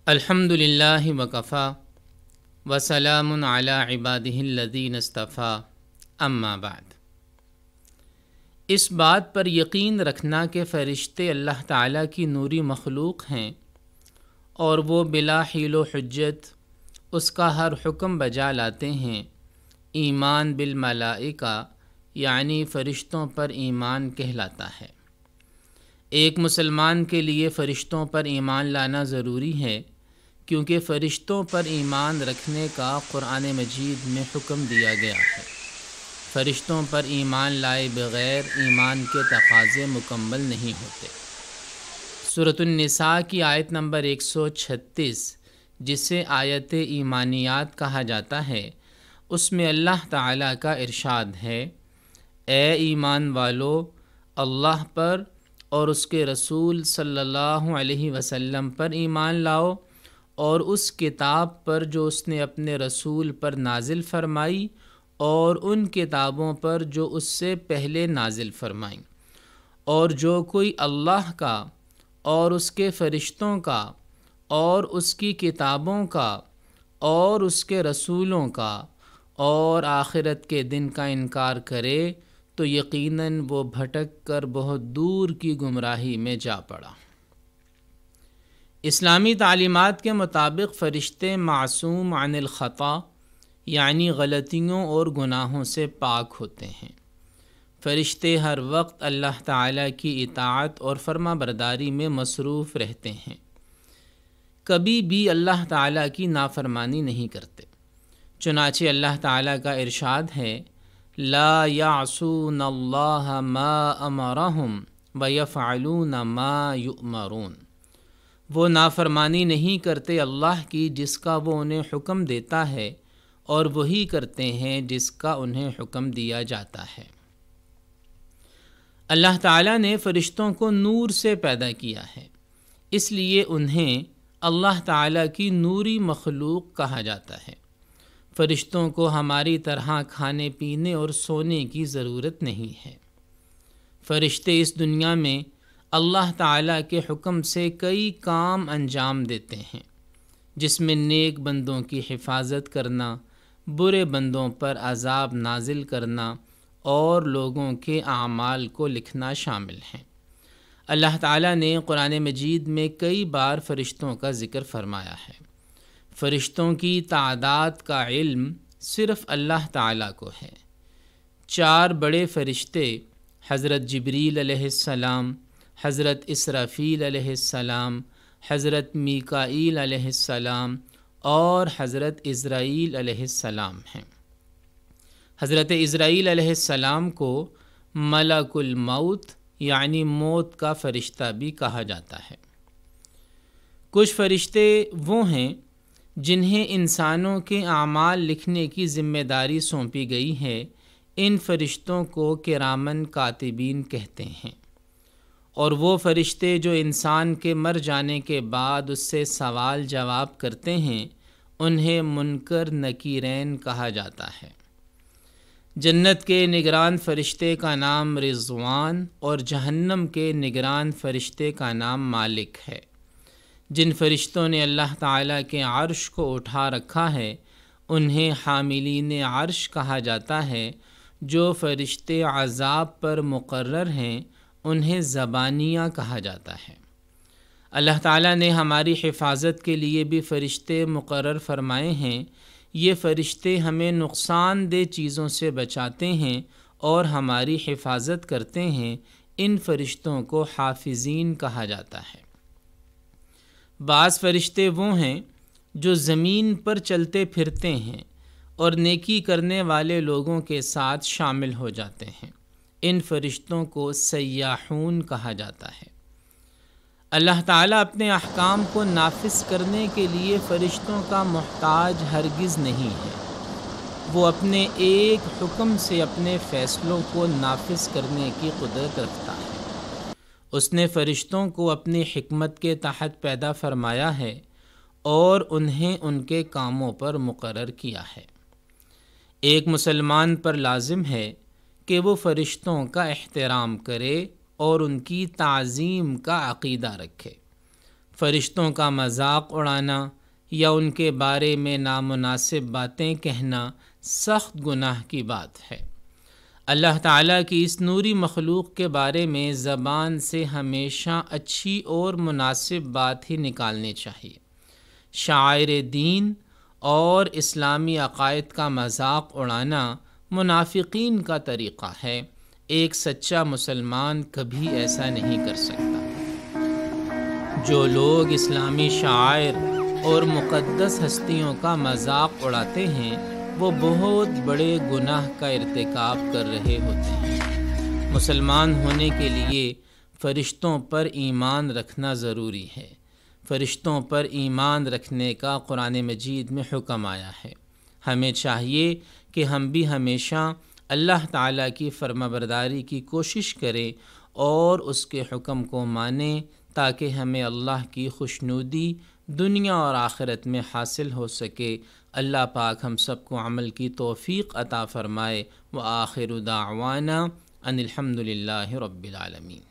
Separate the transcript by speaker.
Speaker 1: الحمد للہ وکفا وسلام علی عبادہ الذین اصطفیٰ اما بعد۔ اس بات پر یقین رکھنا کہ فرشتے اللہ تعالیٰ کی نوری مخلوق ہیں اور وہ بلا حیل و حجت اس کا ہر حکم بجا لاتے ہیں، ایمان بالملائکہ یعنی فرشتوں پر ایمان کہلاتا ہے۔ ایک مسلمان کے لیے فرشتوں پر ایمان لانا ضروری ہے، کیونکہ فرشتوں پر ایمان رکھنے کا قرآن مجید میں حکم دیا گیا ہے۔ فرشتوں پر ایمان لائے بغیر ایمان کے تقاضے مکمل نہیں ہوتے۔ سورۃ النساء کی آیت نمبر 136، جسے آیت ایمانیات کہا جاتا ہے، اس میں اللہ تعالیٰ کا ارشاد ہے، اے ایمان والو، اللہ پر اور اس کے رسول صلی اللہ علیہ وسلم پر ایمان لاؤ، اور اس کتاب پر جو اس نے اپنے رسول پر نازل فرمائی اور ان کتابوں پر جو اس سے پہلے نازل فرمائیں، اور جو کوئی اللہ کا اور اس کے فرشتوں کا اور اس کی کتابوں کا اور اس کے رسولوں کا اور آخرت کے دن کا انکار کرے تو یقیناً وہ بھٹک کر بہت دور کی گمراہی میں جا پڑا۔ اسلامی تعلیمات کے مطابق فرشتے معصوم عن الخطا یعنی غلطیوں اور گناہوں سے پاک ہوتے ہیں۔ فرشتے ہر وقت اللہ تعالیٰ کی اطاعت اور فرما برداری میں مصروف رہتے ہیں، کبھی بھی اللہ تعالیٰ کی نافرمانی نہیں کرتے۔ چنانچہ اللہ تعالیٰ کا ارشاد ہے، لا یعصون اللہ ما امرہم ویفعلون ما یؤمرون۔ وہ نافرمانی نہیں کرتے اللہ کی جس کا وہ انہیں حکم دیتا ہے، اور وہی کرتے ہیں جس کا انہیں حکم دیا جاتا ہے۔ اللہ تعالیٰ نے فرشتوں کو نور سے پیدا کیا ہے، اس لیے انہیں اللہ تعالیٰ کی نوری مخلوق کہا جاتا ہے۔ فرشتوں کو ہماری طرح کھانے پینے اور سونے کی ضرورت نہیں ہے۔ فرشتے اس دنیا میں اللہ تعالیٰ کے حکم سے کئی کام انجام دیتے ہیں، جس میں نیک بندوں کی حفاظت کرنا، برے بندوں پر عذاب نازل کرنا اور لوگوں کے اعمال کو لکھنا شامل ہیں۔ اللہ تعالیٰ نے قرآن مجید میں کئی بار فرشتوں کا ذکر فرمایا ہے۔ فرشتوں کی تعداد کا علم صرف اللہ تعالیٰ کو ہے۔ 4 بڑے فرشتے حضرت جبریل علیہ السلام، حضرت اسرافیل علیہ السلام، حضرت میکائیل علیہ السلام اور حضرت عزرائیل علیہ السلام ہیں۔ حضرت عزرائیل علیہ السلام کو ملک الموت یعنی موت کا فرشتہ بھی کہا جاتا ہے۔ کچھ فرشتے وہ ہیں جنہیں انسانوں کے اعمال لکھنے کی ذمہ داری سونپی گئی ہے۔ ان فرشتوں کو کرامن کاتبین کہتے ہیں، اور وہ فرشتے جو انسان کے مر جانے کے بعد اس سے سوال جواب کرتے ہیں انہیں منکر نکیرین کہا جاتا ہے۔ جنت کے نگران فرشتے کا نام رضوان اور جہنم کے نگران فرشتے کا نام مالک ہے۔ جن فرشتوں نے اللہ تعالیٰ کے عرش کو اٹھا رکھا ہے انہیں حاملین عرش کہا جاتا ہے۔ جو فرشتے عذاب پر مقرر ہیں انہیں زبانیہ کہا جاتا ہے۔ اللہ تعالیٰ نے ہماری حفاظت کے لیے بھی فرشتے مقرر فرمائے ہیں۔ یہ فرشتے ہمیں نقصان دہ چیزوں سے بچاتے ہیں اور ہماری حفاظت کرتے ہیں۔ ان فرشتوں کو حافظین کہا جاتا ہے۔ بعض فرشتے وہ ہیں جو زمین پر چلتے پھرتے ہیں اور نیکی کرنے والے لوگوں کے ساتھ شامل ہو جاتے ہیں۔ ان فرشتوں کو سیاحون کہا جاتا ہے۔ اللہ تعالیٰ اپنے احکام کو نافذ کرنے کے لیے فرشتوں کا محتاج ہرگز نہیں ہے۔ وہ اپنے ایک حکم سے اپنے فیصلوں کو نافذ کرنے کی قدرت رکھتا ہے۔ اس نے فرشتوں کو اپنی حکمت کے تحت پیدا فرمایا ہے اور انہیں ان کے کاموں پر مقرر کیا ہے۔ ایک مسلمان پر لازم ہے کہ وہ فرشتوں کا احترام کرے اور ان کی تعظیم کا عقیدہ رکھے۔ فرشتوں کا مذاق اڑانا یا ان کے بارے میں نامناسب باتیں کہنا سخت گناہ کی بات ہے۔ اللہ تعالیٰ کی اس نوری مخلوق کے بارے میں زبان سے ہمیشہ اچھی اور مناسب بات ہی نکالنی چاہیے۔ شاعر دین اور اسلامی عقائد کا مذاق اڑانا منافقین کا طریقہ ہے۔ ایک سچا مسلمان کبھی ایسا نہیں کر سکتا۔ جو لوگ اسلامی شاعر اور مقدس ہستیوں کا مذاق اڑاتے ہیں وہ بہت بڑے گناہ کا ارتکاب کر رہے ہوتے ہیں۔ مسلمان ہونے کے لیے فرشتوں پر ایمان رکھنا ضروری ہے۔ فرشتوں پر ایمان رکھنے کا قرآن مجید میں حکم آیا ہے۔ ہمیں چاہیے کہ ہم بھی ہمیشہ اللہ تعالیٰ کی فرمانبرداری کی کوشش کریں اور اس کے حکم کو مانیں تاکہ ہمیں اللہ کی خوشنودی دنیا اور آخرت میں حاصل ہو سکے۔ اللہ پاک ہم سب کو عمل کی توفیق عطا فرمائے۔ وآخر دعوانا ان الحمد للہ رب العالمین۔